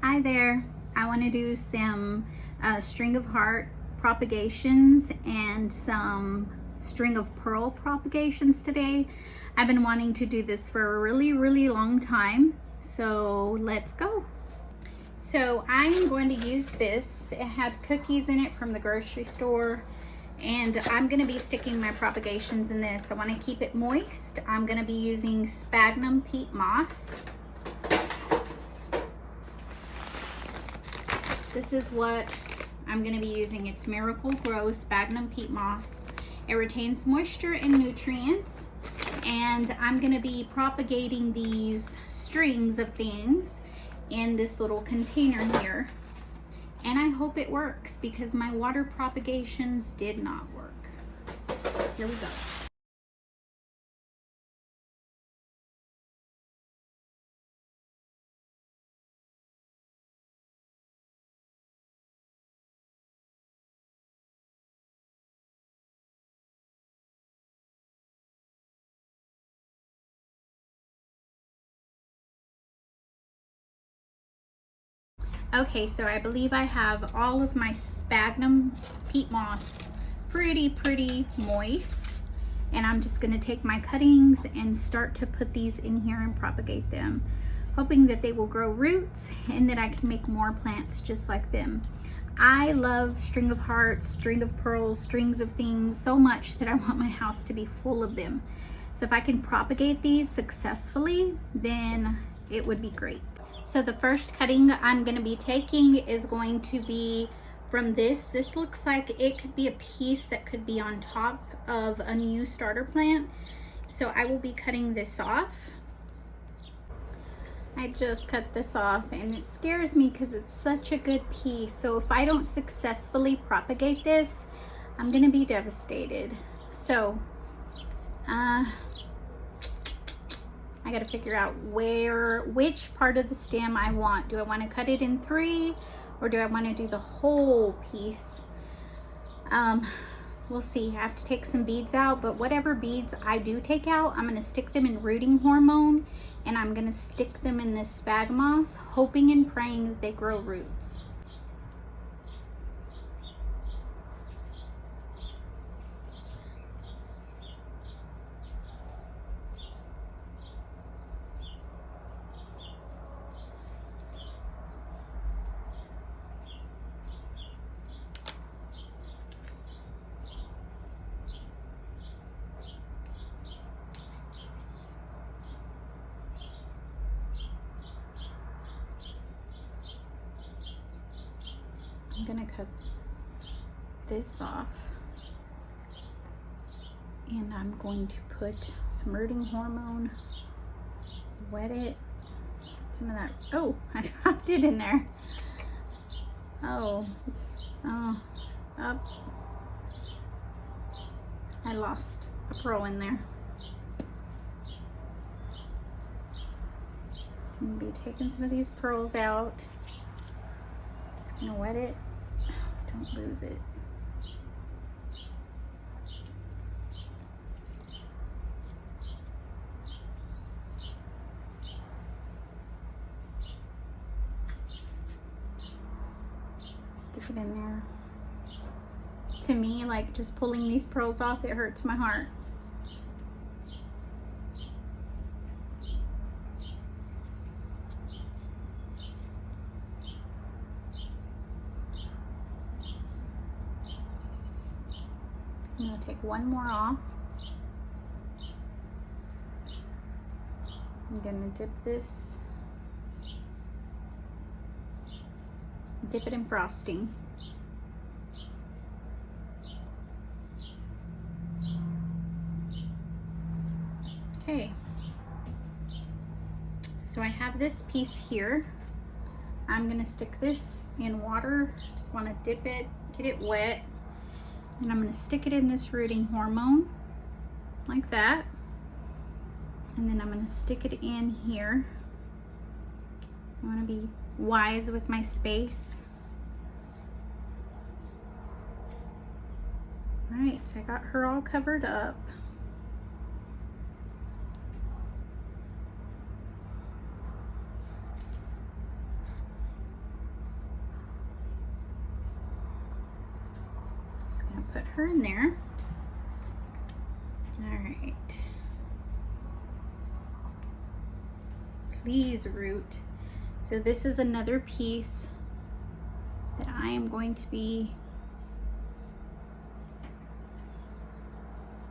Hi there. I want to do some string of heart propagations and some string of pearl propagations today. I've been wanting to do this for a really long time, so let's go. So I'm going to use this. It had cookies in it from the grocery store, and I'm going to be sticking my propagations in this. I want to keep it moist. I'm going to be using sphagnum peat moss. This is what I'm going to be using. It's Miracle Grow Sphagnum Peat Moss. It retains moisture and nutrients, and I'm going to be propagating these strings of things in this little container here. And I hope it works because my water propagations did not work. Here we go. Okay, so I believe I have all of my sphagnum peat moss pretty moist, and I'm just going to take my cuttings and start to put these in here and propagate them, hoping that they will grow roots and that I can make more plants just like them. I love string of hearts, string of pearls, strings of things so much that I want my house to be full of them. So if I can propagate these successfully, then it would be great. So the first cutting I'm going to be taking is going to be from this. This looks like it could be a piece that could be on top of a new starter plant. So I will be cutting this off. I just cut this off and it scares me because it's such a good piece. So if I don't successfully propagate this, I'm going to be devastated. So I got to figure out which part of the stem I want. Do I want to cut it in 3 or do I want to do the whole piece? We'll see. I have to take some beads out, but whatever beads I do take out, I'm going to stick them in rooting hormone, and I'm going to stick them in this sphagnum moss, hoping and praying that they grow roots. I'm gonna cut this off, and I'm going to put some rooting hormone, wet it, some of that. Oh, I dropped it in there. Oh, up. I lost a pearl in there. I'm gonna be taking some of these pearls out. Just gonna wet it. Don't lose it. Stick it in there. To me, like just pulling these pearls off, it hurts my heart. I'm gonna take one more off. I'm gonna dip it in frosting. Okay, so I have this piece here. I'm gonna stick this in water. Just wanna dip it, get it wet. And I'm gonna stick it in this rooting hormone, like that. And then I'm gonna stick it in here. I wanna be wise with my space. All right, so I got her all covered up. Just gonna put her in there. All right. Please root. So this is another piece that I am going to be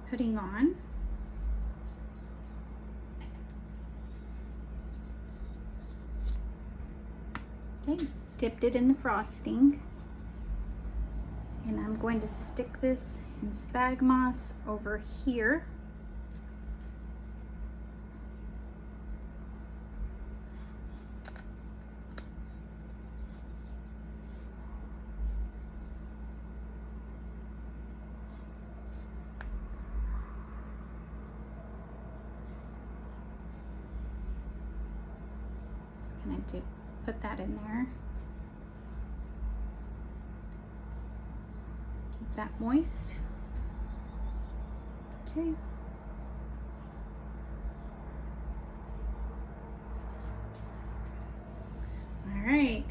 putting on. Okay, dipped it in the frosting. And I'm going to stick this in spag moss over here. Just gonna put that in there. Keep that moist. Okay. All right.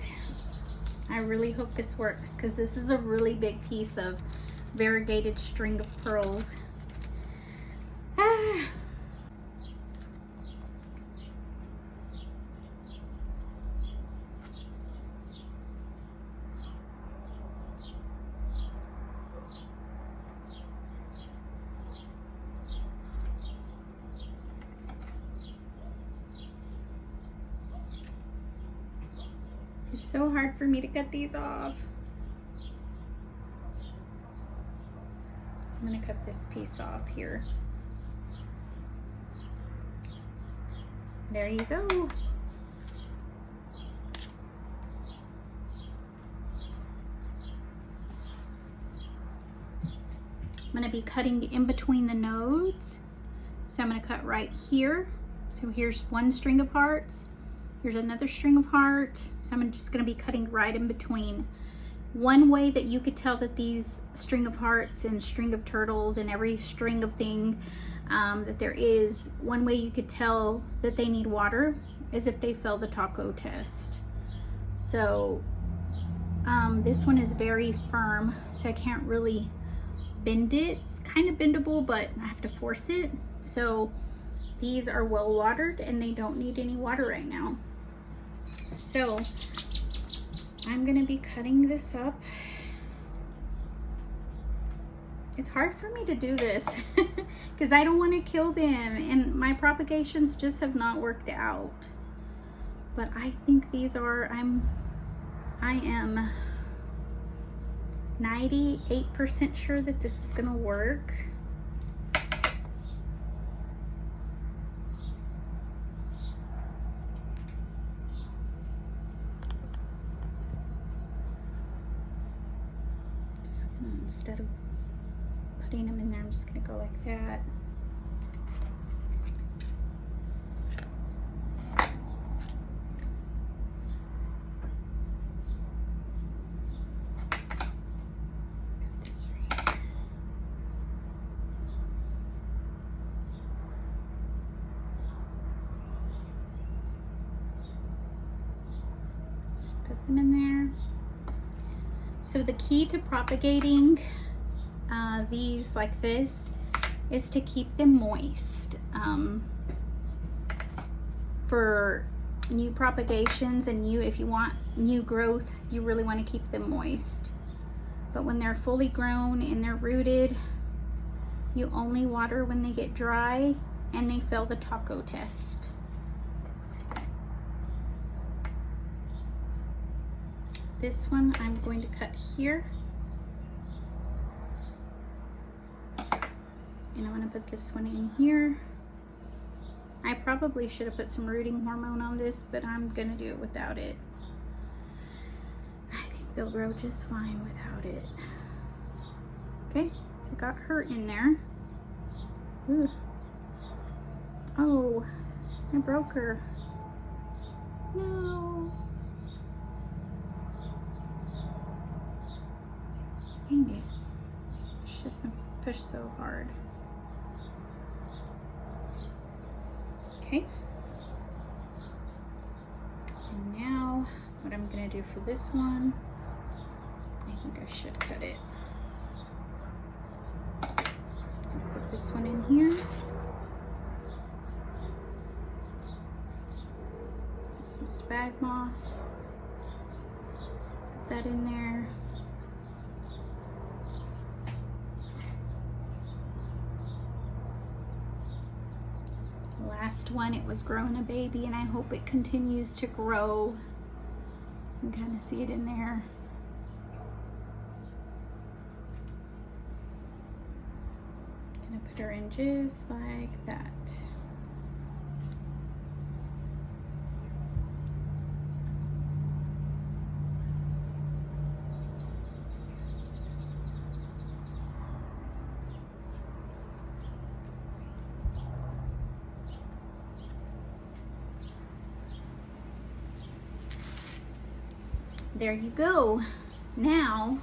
I really hope this works because this is a really big piece of variegated string of pearls. Ah. It's so hard for me to cut these off. I'm gonna cut this piece off here. There you go. I'm gonna be cutting in between the nodes. So I'm gonna cut right here. So here's one string of hearts. Here's another string of heart. So I'm just gonna be cutting right in between. One way that you could tell that these string of hearts and string of turtles and every string of thing that there is, one way you could tell that they need water is if they fail the taco test. So this one is very firm, so I can't really bend it. It's kind of bendable, but I have to force it. So these are well watered and they don't need any water right now. So I'm gonna be cutting this up. It's hard for me to do this because I don't want to kill them and my propagations just have not worked out. But I think these are, I am 98% sure that this is gonna work. Instead of putting them in there, I'm just gonna go like that. Put this right here. Put them in there. So the key to propagating these like this is to keep them moist. For new propagations and if you want new growth, you really want to keep them moist. But when they're fully grown and they're rooted, you only water when they get dry and they fail the taco test. This one I'm going to cut here. And I'm gonna put this one in here. I probably should have put some rooting hormone on this, but I'm gonna do it without it. I think they'll grow just fine without it. Okay, so I got her in there. Ooh. Oh, I broke her. No. Dang it. Shouldn't have pushed so hard. Okay. And now what I'm gonna do for this one, I think I should cut it. Put this one in here. Get some spag moss. Put that in there. Last one, it was growing a baby, and I hope it continues to grow. You can kind of see it in there. Gonna put her in just like that. There you go. Now,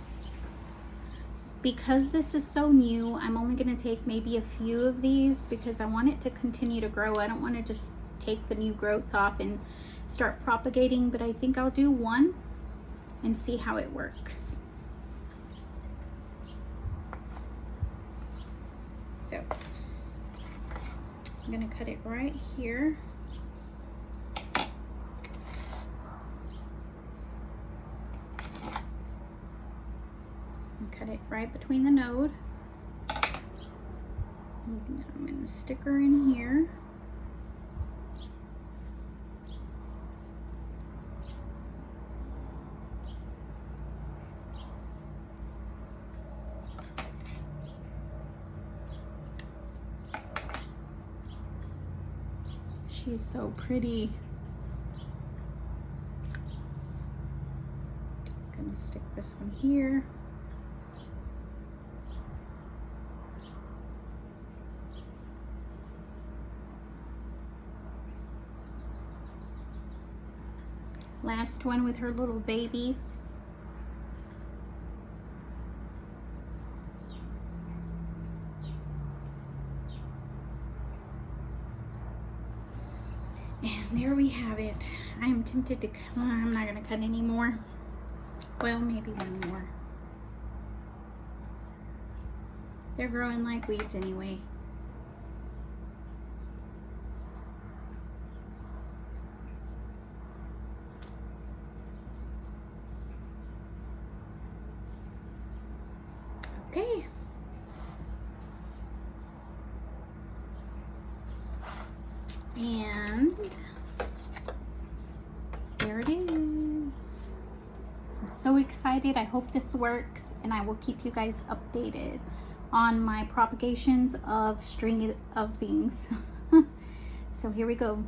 because this is so new, I'm only going to take maybe a few of these because I want it to continue to grow. I don't want to just take the new growth off and start propagating, but I think I'll do one and see how it works. So I'm going to cut it right here. Cut it right between the node. And I'm going to stick her in here. She's so pretty. I'm going to stick this one here. Last one with her little baby. And there we have it. I'm tempted to, I'm not gonna cut any more. Well, maybe one more. They're growing like weeds anyway. Okay. And there it is. I'm so excited. I hope this works, and I will keep you guys updated on my propagations of string of things. So here we go.